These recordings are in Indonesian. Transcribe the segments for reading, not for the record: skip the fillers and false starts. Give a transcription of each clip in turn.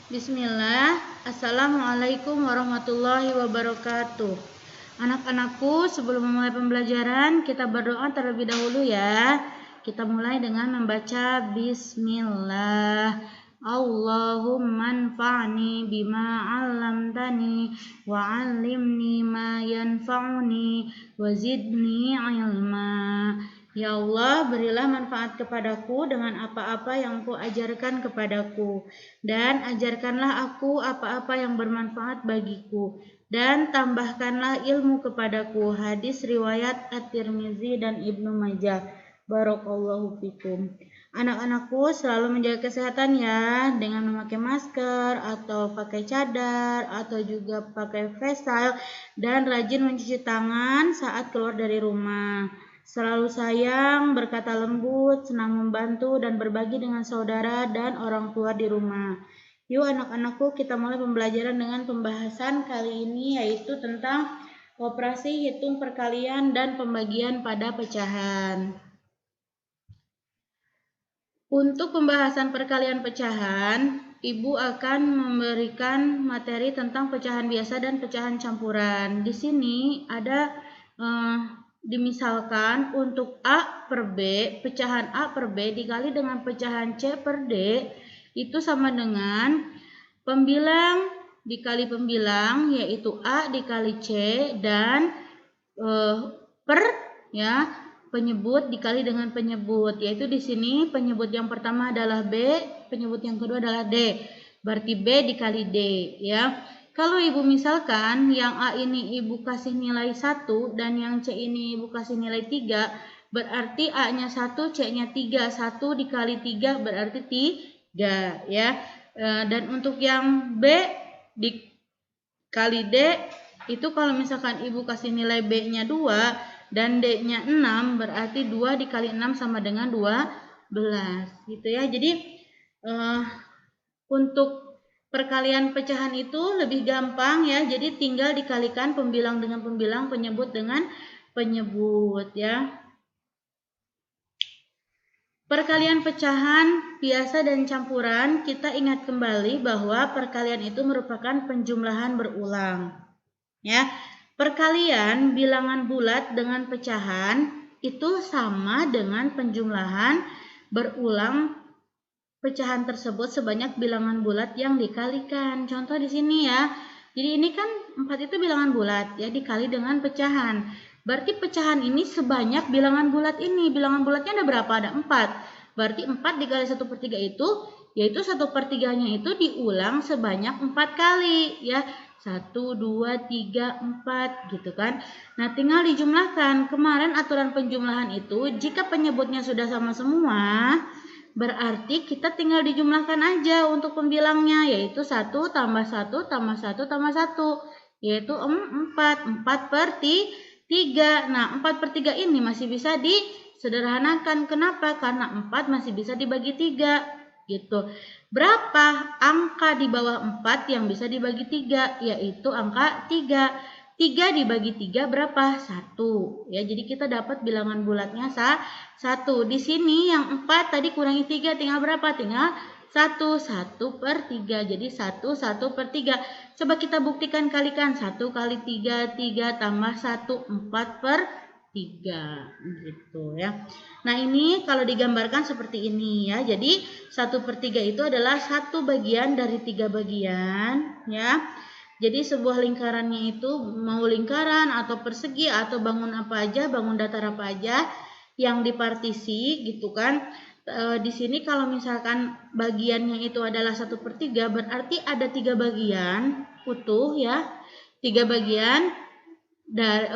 Bismillah. Assalamualaikum warahmatullahi wabarakatuh. Anak-anakku, sebelum memulai pembelajaran, kita berdoa terlebih dahulu ya. Kita mulai dengan membaca Bismillah. Allahumma anfa'ni bima 'allamtani wa 'allimni ma yanfa'uni wa zidni ilma. Ya Allah, berilah manfaat kepadaku dengan apa-apa yang Engkau ajarkan kepadaku, dan ajarkanlah aku apa-apa yang bermanfaat bagiku, dan tambahkanlah ilmu kepadaku. Hadis riwayat At-Tirmizi dan Ibnu Majah. Barakallahu fikum. Anak-anakku selalu menjaga kesehatan ya, dengan memakai masker atau pakai cadar atau juga pakai face shield, dan rajin mencuci tangan saat keluar dari rumah. Selalu sayang, berkata lembut, senang membantu dan berbagi dengan saudara dan orang tua di rumah. Yuk anak-anakku, kita mulai pembelajaran dengan pembahasan kali ini, yaitu tentang operasi hitung perkalian dan pembagian pada pecahan. Untuk pembahasan perkalian pecahan, Ibu akan memberikan materi tentang pecahan biasa dan pecahan campuran. Di sini ada dimisalkan untuk A per B, pecahan A per B dikali dengan pecahan C per D itu sama dengan pembilang dikali pembilang, yaitu A dikali C, dan per ya penyebut dikali dengan penyebut, yaitu di sini penyebut yang pertama adalah B, penyebut yang kedua adalah D. Berarti B dikali D ya. Kalau Ibu misalkan yang A ini Ibu kasih nilai 1 dan yang C ini Ibu kasih nilai 3, berarti A-nya 1, C-nya 3. 1 dikali 3 berarti 3 ya. Dan untuk yang B dikali D itu kalau misalkan Ibu kasih nilai B-nya 2 dan D-nya 6, berarti 2 dikali 6 sama dengan 12 gitu ya. Jadi untuk perkalian pecahan itu lebih gampang ya, jadi tinggal dikalikan pembilang dengan pembilang, penyebut dengan penyebut ya. Perkalian pecahan biasa dan campuran, kita ingat kembali bahwa perkalian itu merupakan penjumlahan berulang ya. Perkalian bilangan bulat dengan pecahan itu sama dengan penjumlahan berulang pecahan tersebut sebanyak bilangan bulat yang dikalikan. Contoh di sini ya. Jadi ini kan 4 itu bilangan bulat ya, dikali dengan pecahan. Berarti pecahan ini sebanyak bilangan bulat ini. Bilangan bulatnya ada berapa? Ada 4. Berarti 4 dikali 1/3 itu, yaitu 1/3-nya itu diulang sebanyak 4 kali ya. 1, 2, 3, 4 gitu kan. Nah tinggal dijumlahkan. Kemarin aturan penjumlahan itu jika penyebutnya sudah sama semua, berarti kita tinggal dijumlahkan aja untuk pembilangnya, yaitu 1 tambah 1 tambah 1 tambah 1, yaitu 4. 4/3. Nah 4/3 ini masih bisa disederhanakan. Kenapa? Karena 4 masih bisa dibagi 3 gitu. Berapa angka di bawah 4 yang bisa dibagi 3? Yaitu angka 3. 3 dibagi 3 berapa? 1 ya. Jadi kita dapat bilangan bulatnya 1. Di sini yang 4 tadi kurangi 3 tinggal berapa? Tinggal 1. 1/3. Jadi 1/3. Coba kita buktikan, kalikan. 1 kali 3, 3 tambah 1, 4/3 gitu ya. Nah ini kalau digambarkan seperti ini ya. Jadi 1/3 itu adalah 1 bagian dari 3 bagian ya. Jadi sebuah lingkarannya itu mau lingkaran atau persegi atau bangun apa aja, bangun datar apa aja yang dipartisi gitu kan. Di sini kalau misalkan bagiannya itu adalah 1/3, berarti ada 3 bagian utuh ya. 3 bagian dari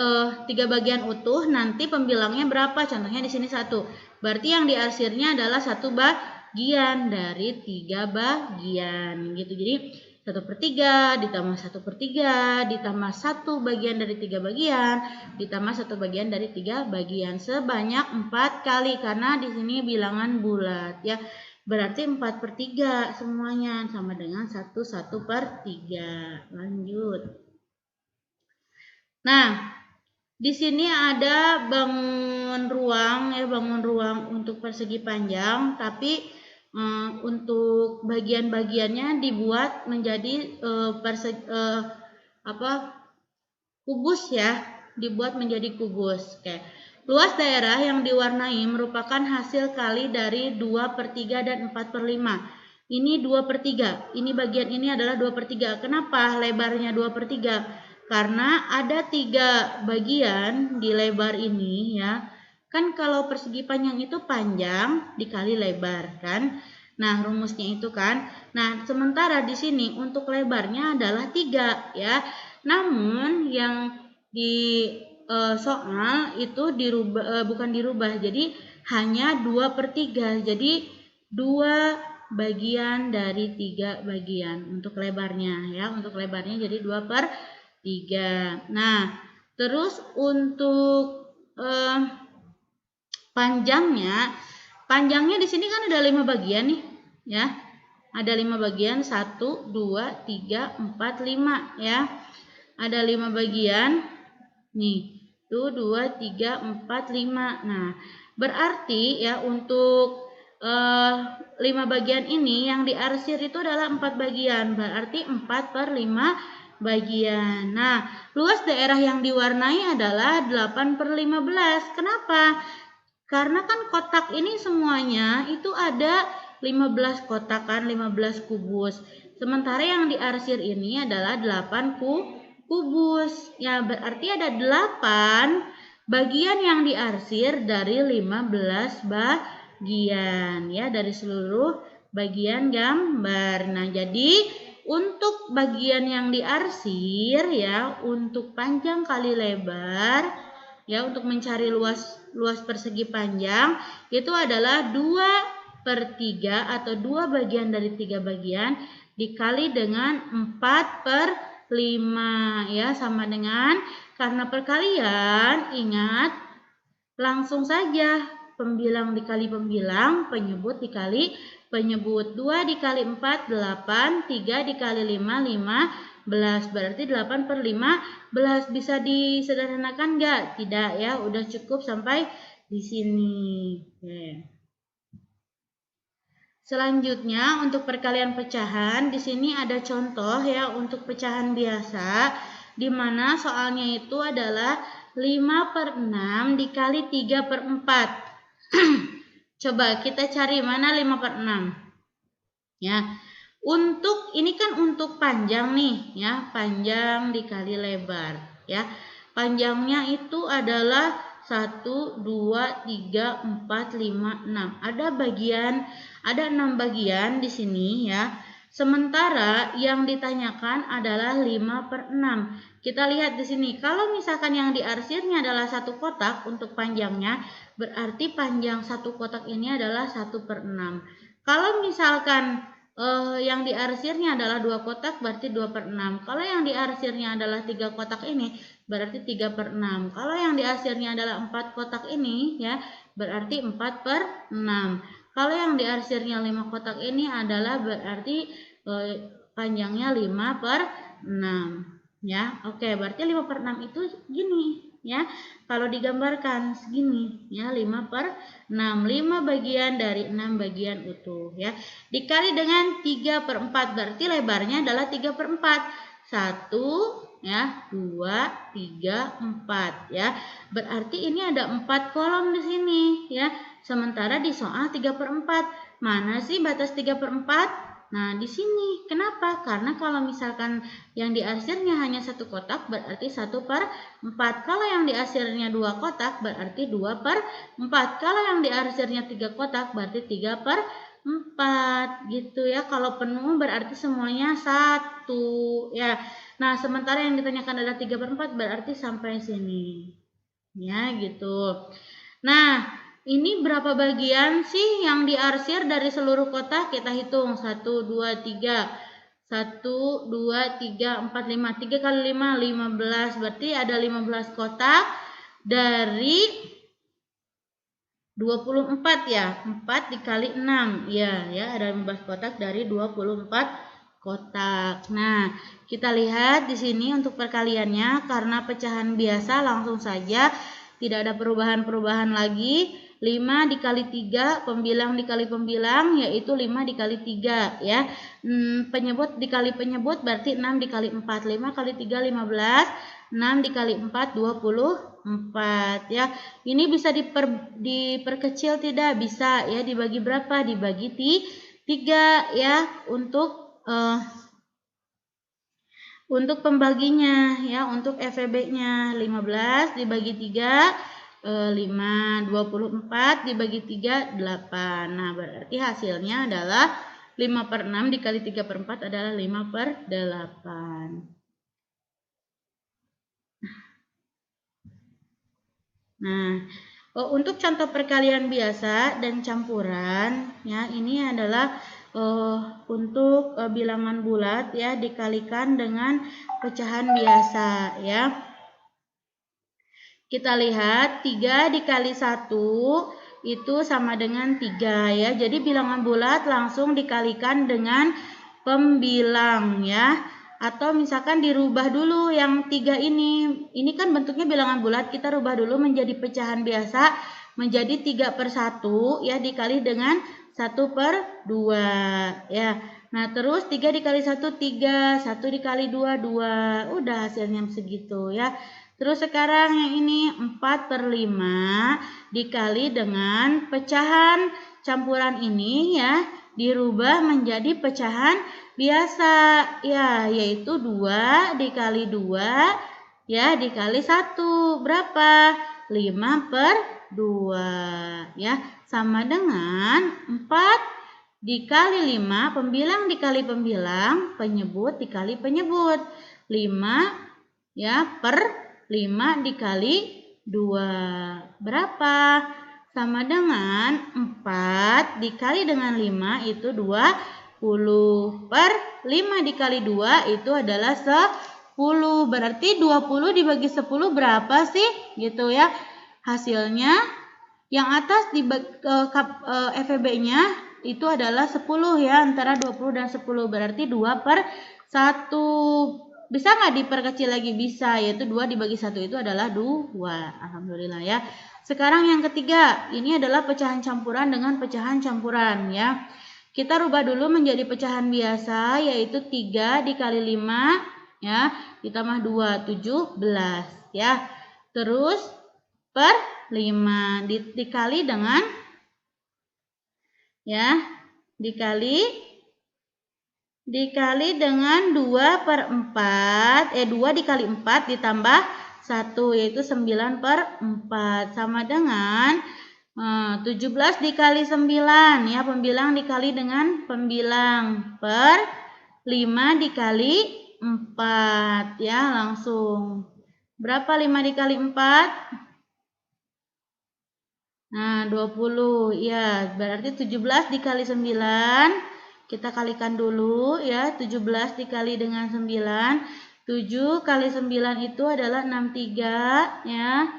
3 bagian utuh, nanti pembilangnya berapa? Contohnya di sini 1. Berarti yang diarsirnya adalah 1 bagian dari 3 bagian gitu. Jadi 1/3 ditambah 1/3 ditambah 1 bagian dari 3 bagian ditambah 1 bagian dari 3 bagian sebanyak 4 kali, karena di sini bilangan bulat ya. Berarti 4/3 semuanya sama dengan 1/3. Lanjut. Nah, di sini ada bangun ruang ya, bangun ruang untuk persegi panjang, tapi untuk bagian-bagiannya dibuat menjadi kubus ya, dibuat menjadi kubus. Oke. Luas daerah yang diwarnai merupakan hasil kali dari 2/3 dan 4/5. Ini 2/3. Ini bagian ini adalah 2/3. Kenapa lebarnya 2/3? Karena ada 3 bagian di lebar ini ya. Kan kalau persegi panjang itu panjang dikali lebar kan. Nah, rumusnya itu kan. Nah, sementara di sini untuk lebarnya adalah 3 ya. Namun yang di soal itu bukan dirubah. Jadi hanya 2/3. Jadi 2 bagian dari 3 bagian untuk lebarnya ya. Untuk lebarnya jadi 2/3. Nah, terus untuk panjangnya di sini kan ada 5 bagian nih ya. Ada 5 bagian, 1, 2, 3, 4, 5 ya. Ada 5 bagian nih. Tuh 2, 3, 4, 5. Nah, berarti ya untuk 5 bagian ini yang diarsir itu adalah 4 bagian. Berarti 4/5 bagian. Nah, luas daerah yang diwarnai adalah 8/15. Kenapa? Karena kan kotak ini semuanya itu ada 15 kotak kan, 15 kubus. Sementara yang diarsir ini adalah 8 kubus. Ya, berarti ada 8 bagian yang diarsir dari 15 bagian ya, dari seluruh bagian gambar. Nah, jadi untuk bagian yang diarsir ya, untuk panjang kali lebar ya, untuk mencari luas persegi panjang itu adalah 2/3 atau 2 bagian dari 3 bagian dikali dengan 4/5 ya, sama dengan, karena perkalian ingat langsung saja pembilang dikali pembilang, penyebut dikali penyebut. 2 dikali 4 8, 3 dikali 5 15. Berarti 8/15. Bisa disederhanakan enggak? Tidak ya, udah cukup sampai di sini. Oke. Selanjutnya untuk perkalian pecahan, di sini ada contoh ya untuk pecahan biasa, di mana soalnya itu adalah 5/6 dikali 3/4. Coba kita cari mana 5/6 ya. Untuk ini kan untuk panjang nih ya, panjang dikali lebar ya. Panjangnya itu adalah 1, 2, 3, 4, 5, 6. Ada 6 bagian di sini ya. Sementara yang ditanyakan adalah 5/6. Kita lihat di sini, kalau misalkan yang diarsirnya adalah 1 kotak untuk panjangnya, berarti panjang 1 kotak ini adalah 1/6. Kalau misalkan yang diarsirnya adalah 2 kotak, berarti 2/6. Kalau yang diarsirnya adalah 3 kotak ini, berarti 3/6. Kalau yang diarsirnya adalah 4 kotak ini ya, berarti 4/6. Kalau yang diarsirnya 5 kotak ini adalah berarti panjangnya 5/6 ya. Oke, berarti 5/6 itu gini ya. Kalau digambarkan segini ya, 5/6. 5 bagian dari 6 bagian utuh ya. Dikali dengan 3/4, berarti lebarnya adalah 3/4. 1 ya, 2, 3, 4 ya. Berarti ini ada 4 kolom di sini ya. Sementara di soal 3/4. Mana sih batas 3/4? Nah, di sini. Kenapa? Karena kalau misalkan yang diarsirnya hanya 1 kotak, berarti 1/4. Kalau yang diarsirnya 2 kotak, berarti 2/4. Kalau yang diarsirnya 3 kotak, berarti 3/4. Gitu ya. Kalau penuh berarti semuanya 1 ya. Nah, sementara yang ditanyakan adalah 3/4, berarti sampai sini. Ya, gitu. Nah, ini berapa bagian sih yang diarsir dari seluruh kotak? Kita hitung. 1, 2, 3. 1, 2, 3, 4, 5. 3 kali 5, 15. Berarti ada 15 kotak dari 24 ya. 4 dikali 6. Ya, ada 15 kotak dari 24 kotak. Nah, kita lihat di sini untuk perkaliannya, karena pecahan biasa langsung saja, tidak ada perubahan-perubahan lagi. 5 dikali 3, pembilang dikali pembilang, yaitu 5 dikali 3 ya. Penyebut dikali penyebut berarti 6 dikali 4. 5 kali 3 15, 6 dikali 4 24 ya. Ini bisa diperkecil tidak? Bisa ya. Dibagi berapa? Dibagi 3 ya untuk pembaginya ya, untuk FEB-nya 15 dibagi 3 5, 24 dibagi 3 8. Nah, berarti hasilnya adalah 5/6 dikali 3/4 adalah 5/8. Nah, untuk contoh perkalian biasa dan campuran ya, ini adalah untuk bilangan bulat ya dikalikan dengan pecahan biasa ya. Kita lihat 3 dikali 1 itu sama dengan 3 ya. Jadi bilangan bulat langsung dikalikan dengan pembilang ya. Atau misalkan dirubah dulu yang 3 ini. Ini kan bentuknya bilangan bulat, kita rubah dulu menjadi pecahan biasa menjadi 3/1 ya dikali dengan 1/2 ya. Nah, terus 3 dikali 1 3, 1 dikali 2 2. Udah hasilnya segitu ya. Terus sekarang yang ini 4/5 dikali dengan pecahan campuran ini ya dirubah menjadi pecahan biasa ya, yaitu 2 dikali 2 ya dikali 1 berapa? 5/2 ya, sama dengan 4 dikali 5, pembilang dikali pembilang, penyebut dikali penyebut. 5 ya per 5 dikali 2 berapa? Sama dengan 4 dikali dengan 5 itu 20 per 5 dikali 2 itu adalah 10. Berarti 20 dibagi 10 berapa sih? Gitu ya. Hasilnya yang atas di FEB-nya itu adalah 10 ya, antara 20 dan 10. Berarti 2/1. Bisa nggak diperkecil lagi? Bisa, yaitu 2 dibagi 1 itu adalah 2. Alhamdulillah ya. Sekarang yang ketiga, ini adalah pecahan campuran dengan pecahan campuran ya. Kita rubah dulu menjadi pecahan biasa, yaitu 3 dikali 5 ya, ditambah 2, 17 ya. Terus per 5 dikali dengan ya, dikali dengan 2/4, 2 dikali 4 ditambah 1 yaitu 9/4 sama dengan 17 dikali 9 ya, pembilang dikali dengan pembilang per 5 dikali 4 ya, langsung berapa 5 dikali 4? Nah, 20 ya, berarti 17 dikali 9 kita kalikan dulu ya, 17 dikali dengan 9, 7 kali 9 itu adalah 63 ya.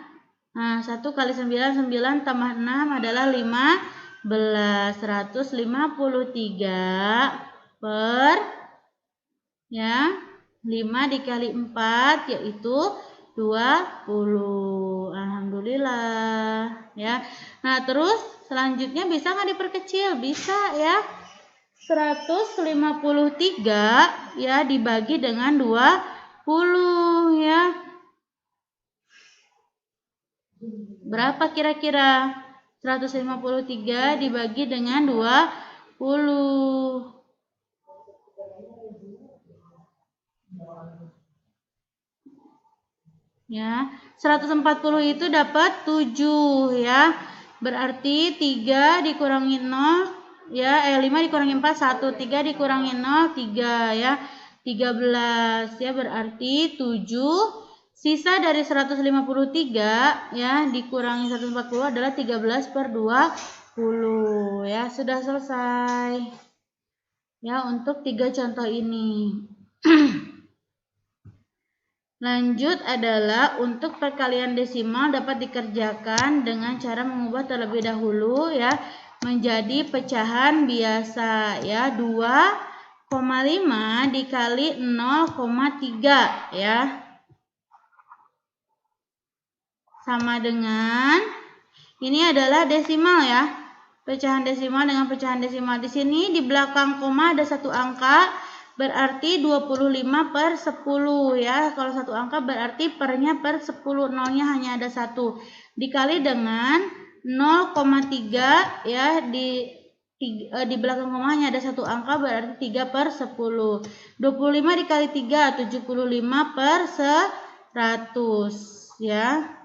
Nah, 1 kali 9, 9 tambah 6 adalah 15, 153 per ya 5 dikali 4 yaitu 20. Alhamdulillah ya. Nah, terus selanjutnya bisa nggak diperkecil? Bisa ya. 153 ya dibagi dengan 20 ya. Berapa kira-kira? 153 dibagi dengan 20. Ya, 140 itu dapat 7 ya. Berarti 3 dikurangi 0 ya, 5 dikurangi 4 1, 3 dikurangi 0 3 ya. 13 ya, berarti 7. Sisa dari 153 ya dikurangi 140 adalah 13/20 ya. Sudah selesai. Ya, untuk 3 contoh ini. Lanjut adalah untuk perkalian desimal dapat dikerjakan dengan cara mengubah terlebih dahulu ya menjadi pecahan biasa ya. 2,5 dikali 0,3 ya sama dengan Ini adalah desimal ya. Pecahan desimal dengan pecahan desimal. Di sini di belakang koma ada satu angka, berarti 25 per 10 ya. Kalau satu angka berarti pernya per 10, nolnya hanya ada satu. Dikali dengan 0,3 ya, di belakang koma hanya ada satu angka, berarti 3 per 10. 25 dikali 3, 75 per 100 ya.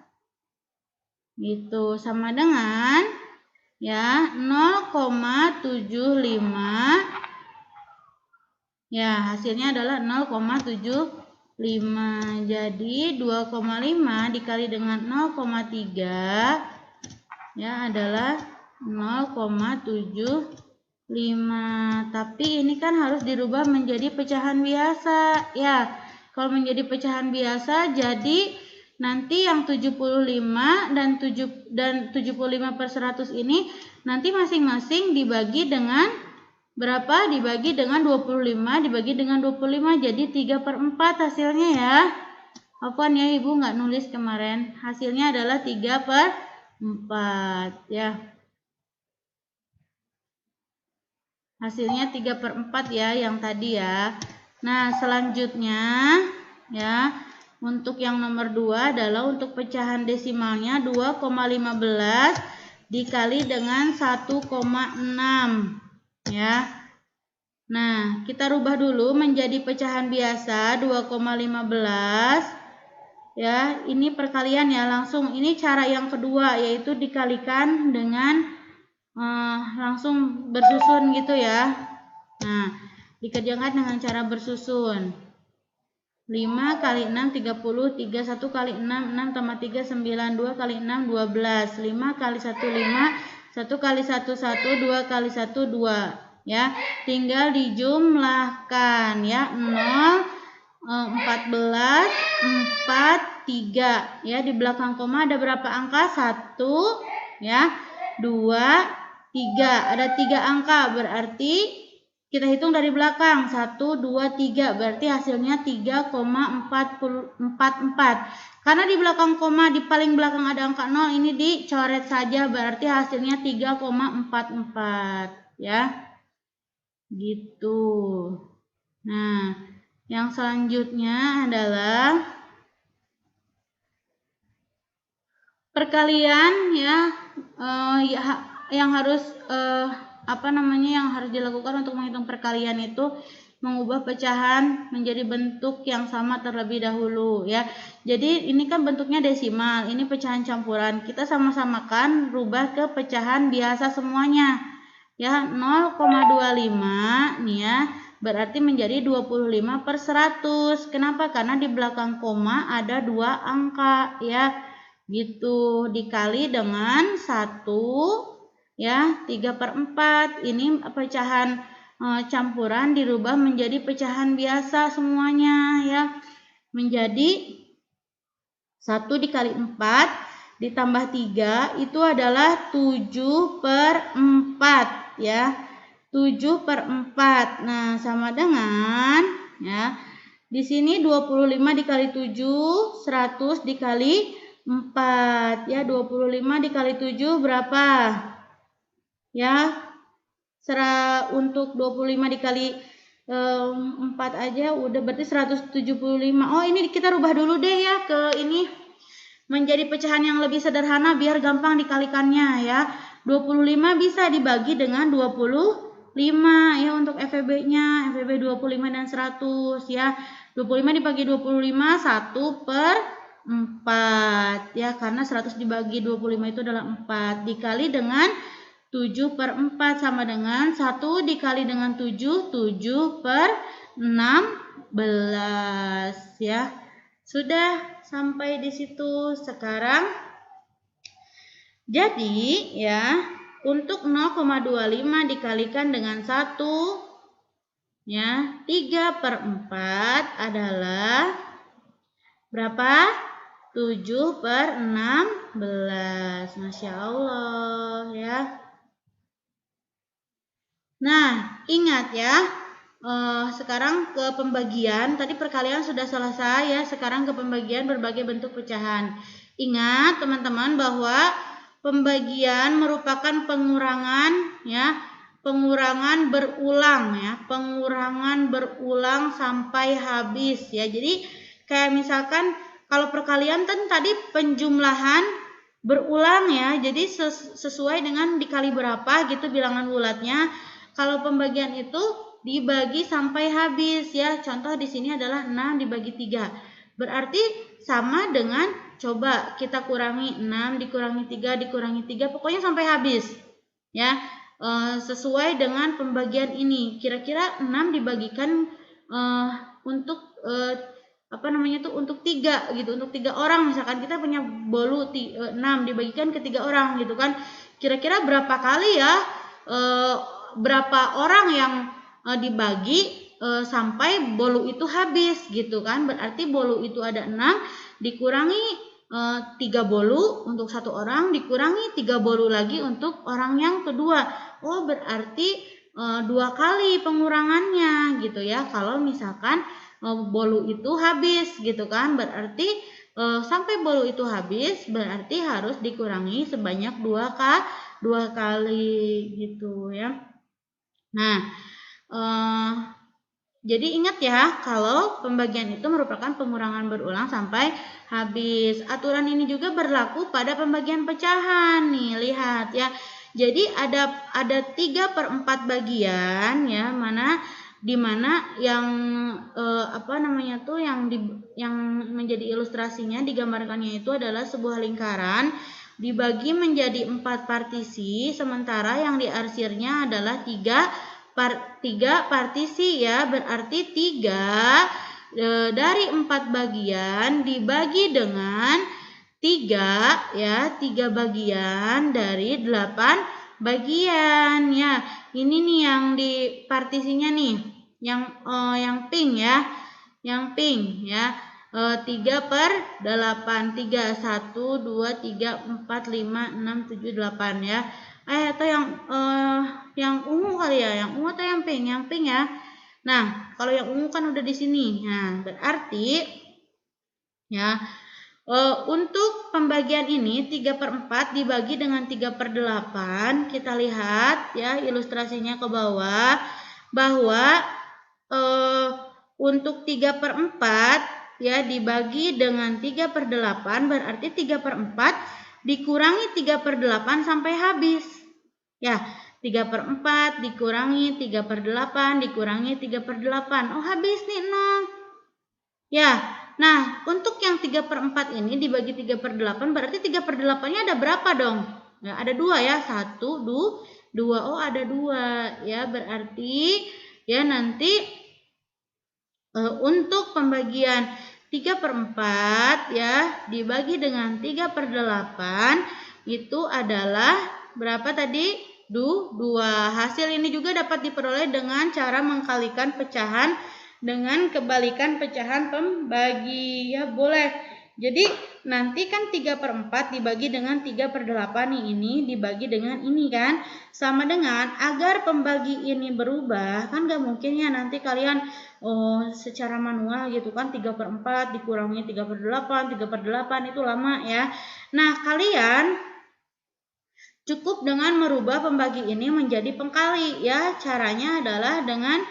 Gitu, sama dengan ya 0,75 ya, hasilnya adalah 0,75. Jadi 2,5 dikali dengan 0,3 ya adalah 0,75. Tapi ini kan harus dirubah menjadi pecahan biasa ya. Kalau menjadi pecahan biasa, jadi nanti yang 75 dan 75 per 100 ini nanti masing-masing dibagi dengan berapa? Dibagi dengan 25 dibagi dengan 25, jadi 3 per 4 hasilnya ya. Apaan ya, Ibu nggak nulis kemarin. Hasilnya adalah 3 per 4 ya. Hasilnya 3 per 4 ya yang tadi ya. Nah selanjutnya ya, untuk yang nomor 2 adalah untuk pecahan desimalnya 2,15 dikali dengan 1,6 ya. Nah, kita rubah dulu menjadi pecahan biasa 2,15 ya. Ini perkalian ya, langsung ini cara yang kedua, yaitu dikalikan dengan langsung bersusun gitu ya. Nah, dikerjakan dengan cara bersusun. 5 kali 6 30, 3 1 kali 6 6 tambah 3 9, 2 kali 6 12, 5 kali 1 5, 1 kali 1 1, 2 kali 1 2 ya. Tinggal dijumlahkan ya, 0 14 4 3 ya. Di belakang koma ada berapa angka? 1 ya, 2 3, ada 3 angka, berarti kita hitung dari belakang 1 2 3, berarti hasilnya 3,44. Karena di belakang koma di paling belakang ada angka 0, ini dicoret saja, berarti hasilnya 3,44 ya. Gitu. Nah, yang selanjutnya adalah perkalian ya, yang harus yang harus dilakukan untuk menghitung perkalian itu mengubah pecahan menjadi bentuk yang sama terlebih dahulu ya. Jadi ini kan bentuknya desimal, ini pecahan campuran. Kita sama-samakan rubah ke pecahan biasa semuanya. Ya, 0,25 nih ya, berarti menjadi 25 per 100. Kenapa? Karena di belakang koma ada 2 angka ya. Gitu, dikali dengan 1 ya, 3 per 4. Ini pecahan campuran dirubah menjadi pecahan biasa semuanya ya. Menjadi 1 dikali 4 ditambah 3 itu adalah 7 per 4 ya. 7 per 4. Nah, sama dengan ya, di sini 25 dikali 7, 100 dikali 4 ya. 25 dikali 7 berapa? Ya, untuk 25 dikali 4 aja udah berarti 175. Oh, ini kita rubah dulu deh ya ke ini menjadi pecahan yang lebih sederhana biar gampang dikalikannya ya. 25 bisa dibagi dengan 25 ya untuk FEB-nya. FEB 25 dan 100 ya. 25 dibagi 25 1 per 4 ya, karena 100 dibagi 25 itu adalah 4, dikali dengan 7 per 4 sama dengan 1 dikali dengan 7, 7 per 16 ya. Sudah sampai di situ sekarang. Jadi ya, untuk 0,25 dikalikan dengan 1 ya, 3 per 4 adalah berapa? 7 per 16. Masya Allah ya. Nah, ingat ya, sekarang ke pembagian. Tadi perkalian sudah selesai ya, sekarang ke pembagian berbagai bentuk pecahan. Ingat teman-teman bahwa pembagian merupakan pengurangan ya, pengurangan berulang ya, pengurangan berulang sampai habis ya. Jadi kayak misalkan kalau perkalian kan tadi penjumlahan berulang ya, jadi sesuai dengan dikali berapa gitu bilangan bulatnya. Kalau pembagian itu dibagi sampai habis ya. Contoh di sini adalah 6 dibagi 3. Berarti sama dengan coba kita kurangi 6 dikurangi 3 dikurangi 3 pokoknya sampai habis. Ya. Sesuai dengan pembagian ini. Kira-kira 6 dibagikan untuk untuk 3 gitu, untuk 3 orang misalkan kita punya bolu 6 dibagikan ke 3 orang gitu kan. Kira-kira berapa kali ya berapa orang yang dibagi sampai bolu itu habis gitu kan. Berarti bolu itu ada 6 dikurangi 3 bolu untuk satu orang dikurangi 3 bolu lagi untuk orang yang kedua. Oh berarti 2 kali pengurangannya gitu ya. Kalau misalkan bolu itu habis gitu kan. Berarti sampai bolu itu habis berarti harus dikurangi sebanyak 2 kali gitu ya. Nah, jadi ingat ya, kalau pembagian itu merupakan pengurangan berulang sampai habis. Aturan ini juga berlaku pada pembagian pecahan nih, lihat ya. Jadi ada 3/4 bagian ya, dimana yang yang menjadi ilustrasinya digambarkannya itu adalah sebuah lingkaran dibagi menjadi 4 partisi, sementara yang diarsirnya adalah 3 partisi ya. Berarti 3 dari 4 bagian dibagi dengan 3 ya, 3 bagian dari 8 bagian ya. Ini nih yang di partisinya nih, yang pink ya, yang pink ya. 3/8, 3, 1, 2, 3, 4, 5, 6, 7, 8 ya. Atau yang ungu kali ya, yang ungu atau yang pink? Yang pink ya. Nah, kalau yang ungu kan udah di sini. Nah, berarti ya untuk pembagian ini 3/4 dibagi dengan 3/8. Kita lihat ya ilustrasinya ke bawah bahwa untuk 3/4 ya dibagi dengan 3/8 berarti 3/4 dikurangi 3/8 sampai habis. Ya, 3/4 dikurangi 3/8 dikurangi 3/8. Oh, habis nih 0. Ya, nah untuk yang 3/4 ini dibagi 3/8 berarti 3/8-nya ada berapa dong? Ya, ada 2 ya. 1, 2. Oh, ada 2 ya. Berarti ya nanti untuk pembagian 3/4 ya dibagi dengan 3/8 itu adalah berapa tadi? 2. Hasil ini juga dapat diperoleh dengan cara mengkalikan pecahan dengan kebalikan pecahan pembagi ya, boleh. Jadi nanti kan 3/4 dibagi dengan 3/8 ini dibagi dengan ini kan. Sama dengan agar pembagi ini berubah, kan gak mungkin ya nanti kalian secara manual gitu kan 3/4 dikurangi 3/8, 3/8 itu lama ya. Nah kalian cukup dengan merubah pembagi ini menjadi pengkali ya. Caranya adalah dengan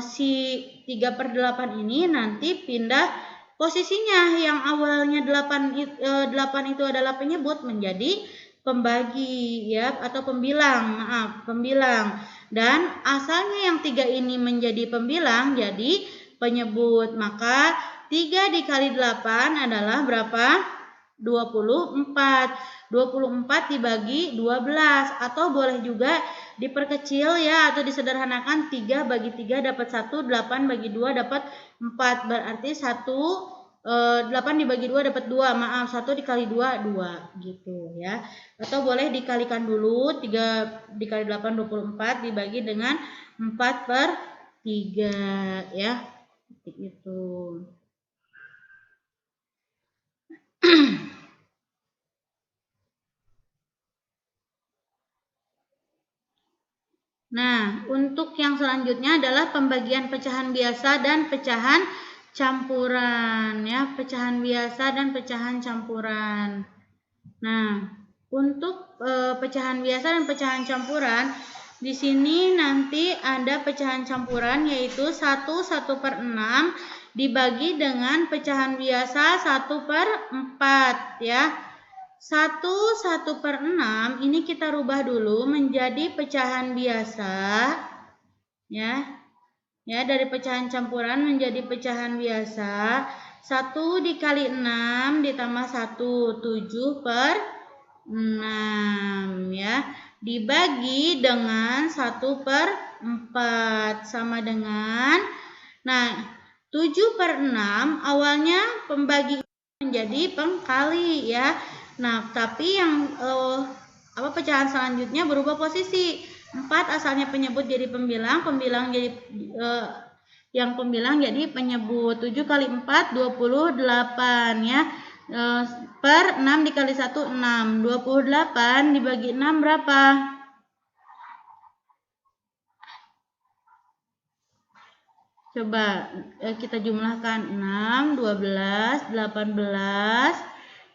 si 3/8 ini nanti pindah posisinya, yang awalnya 8 itu adalah penyebut menjadi pembagi ya, atau pembilang. Maaf, pembilang. Dan asalnya yang 3 ini menjadi pembilang jadi penyebut. Maka 3 dikali 8 adalah berapa? 24. 24 dibagi 12, atau boleh juga diperkecil ya atau disederhanakan. 3 bagi 3 dapat 1, 8 bagi 2 dapat 4. Berarti 8 dibagi 2 dapat 2. Maaf, 1 dikali 2 2 gitu ya. Atau boleh dikalikan dulu. 3 dikali 8 24 dibagi dengan 4/3 ya. Seperti itu. Nah, untuk yang selanjutnya adalah pembagian pecahan biasa dan pecahan campuran ya, pecahan biasa dan pecahan campuran. Nah, Untuk pecahan biasa dan pecahan campuran, di sini nanti ada pecahan campuran yaitu 1/1/6 dibagi dengan pecahan biasa 1/4 ya. 1/1/6 ini kita rubah dulu menjadi pecahan biasa ya. Ya, dari pecahan campuran menjadi pecahan biasa. 1 dikali 6 ditambah 1, 7/6 ya. Dibagi dengan 1/4 sama dengan, nah 7/6 awalnya pembagi menjadi pengkali ya. Nah, tapi yang pecahan selanjutnya berubah posisi. 4 asalnya penyebut jadi pembilang, pembilang jadi yang pembilang jadi penyebut. 7 kali 4 28 ya. Per 6 dikali 1 6. 28 dibagi 6 berapa? Coba kita jumlahkan 6, 12, 18,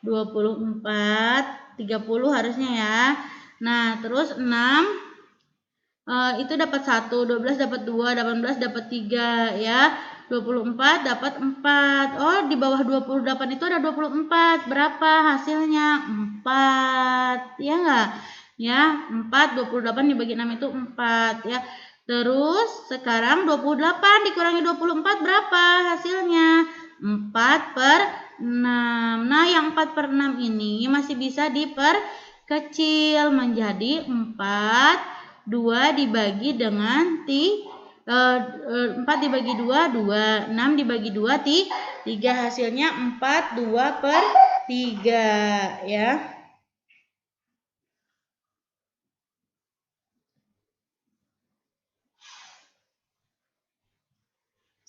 24, 30 harusnya ya. Nah, terus 6 itu dapat 1, 12 dapat 2, 18 dapat 3 ya. 24 dapat 4. Oh, di bawah 28 itu ada 24. Berapa hasilnya? 4. Ya enggak? Ya, 4 28 dibagi 6 itu 4 ya. Terus sekarang 28 dikurangi 24 berapa hasilnya? 4/6. Nah, yang 4/6 ini masih bisa diperkecil menjadi 4, 2 dibagi dengan 4 dibagi 2, 2. 6 dibagi 2, 3. Hasilnya 4, 2/3 ya.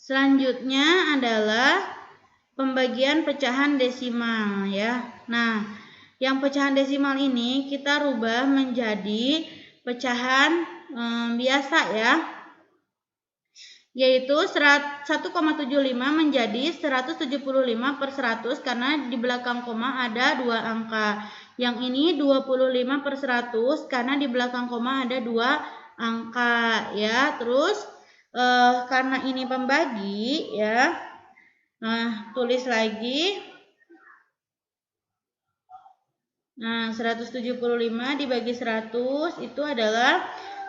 Selanjutnya adalah pembagian pecahan desimal ya. Nah, yang pecahan desimal ini kita rubah menjadi pecahan biasa ya. Yaitu 1,75 menjadi 175/100 karena di belakang koma ada 2 angka. Yang ini 25/100 karena di belakang koma ada 2 angka ya. Terus karena ini pembagi ya. Nah, tulis lagi. Nah, 175 dibagi 100 itu adalah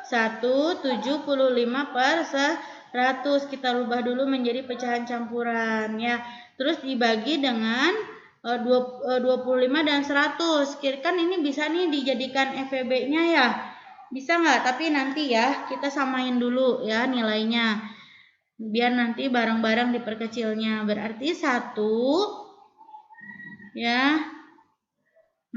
175/100. Kita rubah dulu menjadi pecahan campuran ya. Terus dibagi dengan 25 dan 100. Kan ini bisa nih dijadikan FEB-nya ya. Bisa nggak? Tapi nanti ya kita samain dulu ya nilainya. Biar nanti bareng-bareng diperkecilnya. Berarti 1 ya.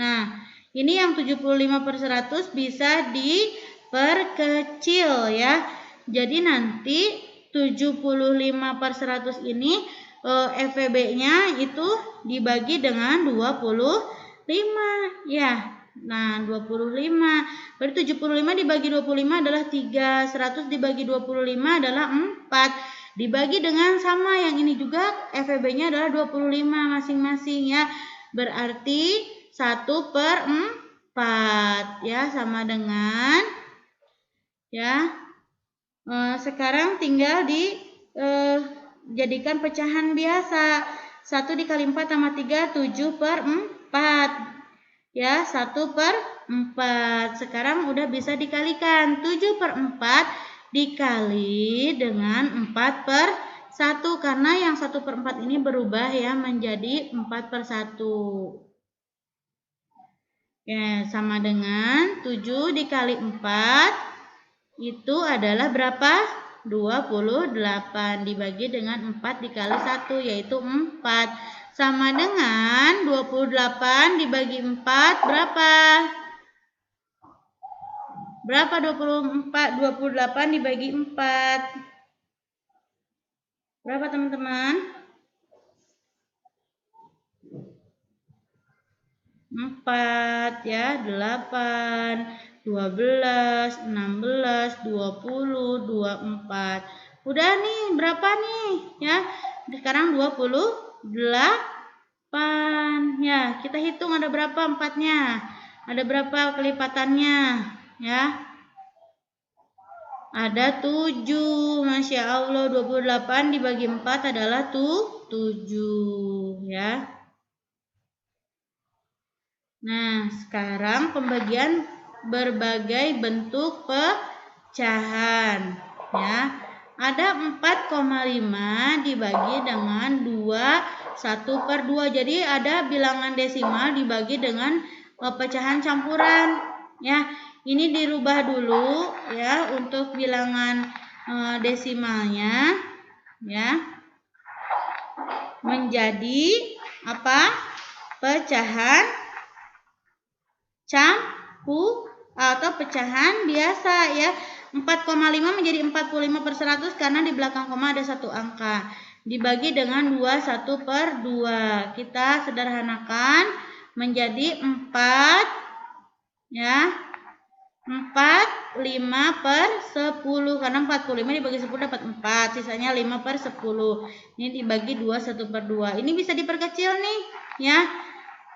Nah, ini yang 75/100 bisa diperkecil ya. Jadi nanti 75/100 ini FEB-nya itu dibagi dengan 25 ya. Nah, 25. Berarti 75 dibagi 25 adalah 3. 100 dibagi 25 adalah 4. Dibagi dengan sama yang ini juga FEB-nya adalah 25 masing-masing ya. Berarti 1/4 ya, sama dengan ya. Sekarang tinggal dijadikan pecahan biasa. 1 dikali 4 tambah 3, 7/4 ya, 1/4. Sekarang udah bisa dikalikan. 7/4 dikali dengan 4/1 karena yang 1/4 ini berubah ya menjadi 4/1. Ya, sama dengan 7 dikali 4 itu adalah berapa? 28 dibagi dengan 4 dikali 1 yaitu 4. Sama dengan 28 dibagi 4 berapa? Berapa 28 dibagi 4? Berapa teman-teman? 4 ya, 8, 12, 16, 20, 24. Udah nih, berapa nih? Ya, sekarang 28. Ya, kita hitung ada berapa 4-nya. Ada berapa kelipatannya? Ya. Ada 7. Masya Allah, 28 dibagi 4 adalah 7 ya. Nah, sekarang pembagian berbagai bentuk pecahan ya. Ada 4,5 dibagi dengan 1/2. Jadi ada bilangan desimal dibagi dengan pecahan campuran ya. Ini dirubah dulu ya untuk bilangan desimalnya ya menjadi apa? Pecahan campur atau pecahan biasa ya. 4,5 menjadi 45/100 karena di belakang koma ada satu angka. Dibagi dengan 21/2. Kita sederhanakan menjadi 4 ya. 45/10 karena 45 dibagi 10 dapat 4, sisanya 5/10. Ini dibagi 21/2. Ini bisa diperkecil nih ya.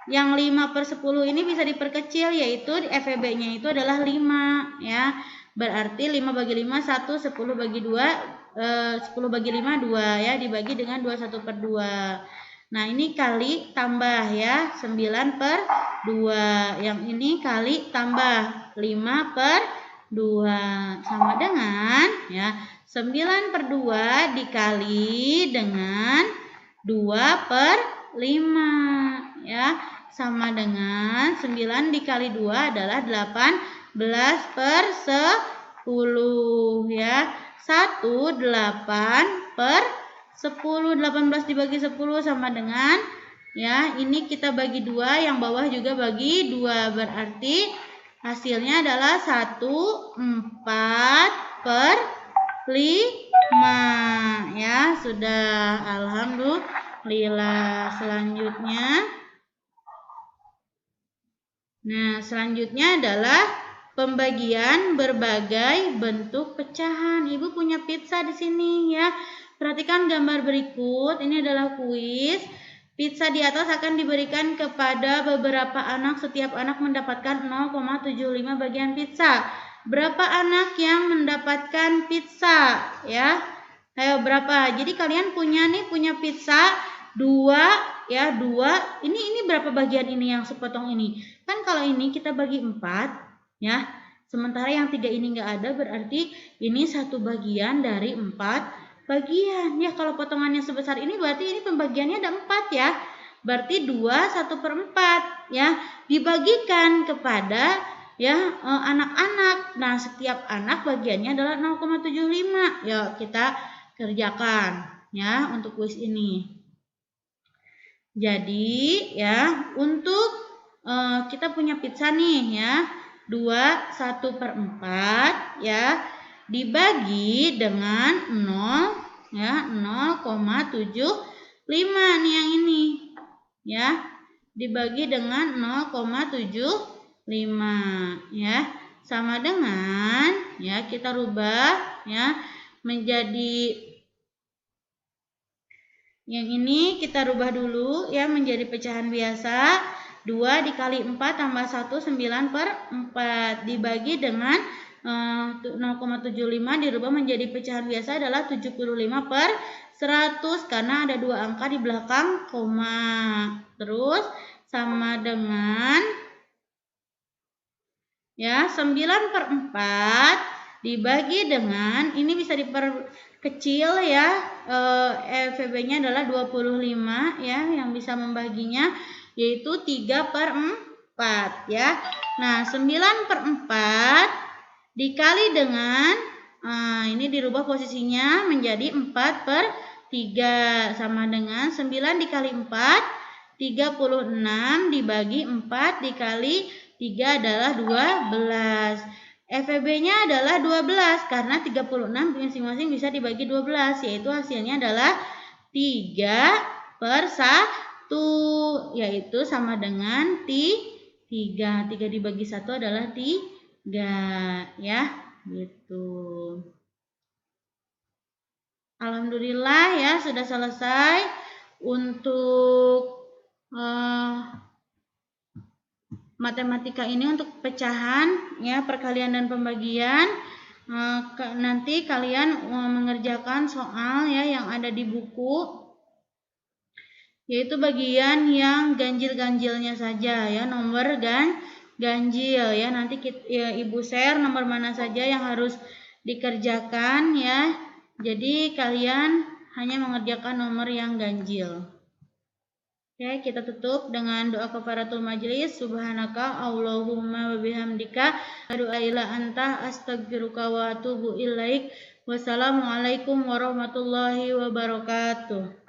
Yang 5/10 ini bisa diperkecil, yaitu FEB-nya itu adalah 5 ya. Berarti 5 bagi 5 1, 10 bagi 2 10 bagi 5 2 ya, dibagi dengan 21/2. Nah, ini kali tambah ya, 9/2. Yang ini kali tambah 5/2 sama dengan ya 9/2 dikali dengan 2/5 ya, sama dengan 9 dikali 2 adalah 18/10 ya. 18/10. 18 dibagi 10 sama dengan ya, ini kita bagi 2, yang bawah juga bagi 2, berarti hasilnya adalah 1/4/5 ya. Sudah, alhamdulillah. Selanjutnya adalah pembagian berbagai bentuk pecahan. Ibu punya pizza di sini ya. Perhatikan gambar berikut, ini adalah kuis. Pizza di atas akan diberikan kepada beberapa anak, setiap anak mendapatkan 0,75 bagian pizza. Berapa anak yang mendapatkan pizza ya? Ayo berapa? Jadi kalian punya pizza 2 ya, 2. Ini berapa bagian ini yang sepotong ini? Kan kalau ini kita bagi 4 ya. Sementara yang 3 ini enggak ada, berarti ini 1 bagian dari 4 bagian ya. Kalau potongannya sebesar ini berarti ini pembagiannya ada 4 ya. Berarti 2 1/4 ya, dibagikan kepada ya anak-anak. Nah, setiap anak bagiannya adalah 0,75. Yuk kita kerjakan ya untuk kuis ini. Jadi ya untuk kita punya pizza nih ya, 2 1/4 ya, dibagi dengan 0 ya, 0,75 nih yang ini ya, dibagi dengan 0,75 ya, sama dengan ya, kita rubah ya menjadi yang ini, kita rubah dulu ya menjadi pecahan biasa. 2 dikali 4 tambah 1 9/4 dibagi dengan 0,75 dirubah menjadi pecahan biasa adalah 75/100 karena ada 2 angka di belakang koma. Terus sama dengan ya 9/4 dibagi dengan, ini bisa diperkecil ya, FEB-nya adalah 25 ya, yang bisa membaginya yaitu 3/4 ya. Nah, 9/4 dikali dengan ini dirubah posisinya menjadi 4/3 sama dengan 9 dikali 4 36 dibagi 4 dikali 3 adalah 12. FEB-nya adalah 12 karena 36 masing-masing bisa dibagi 12, yaitu hasilnya adalah 3/1, yaitu sama dengan 3. 3 dibagi 1 adalah 3 ya, gitu. Alhamdulillah ya, sudah selesai untuk matematika ini untuk pecahan ya, perkalian dan pembagian. Nanti kalian mengerjakan soal ya yang ada di buku, yaitu bagian yang ganjil-ganjilnya saja ya, nomor ganjil ya. Nanti Ibu share nomor mana saja yang harus dikerjakan ya. Jadi kalian hanya mengerjakan nomor yang ganjil. Oke, kita tutup dengan doa kafaratul majlis. Subhanaka Allahumma wa bihamdika asyhadu an la ilaha illa anta astaghfiruka wa atubu ilaik. Wassalamualaikum warahmatullahi wabarakatuh.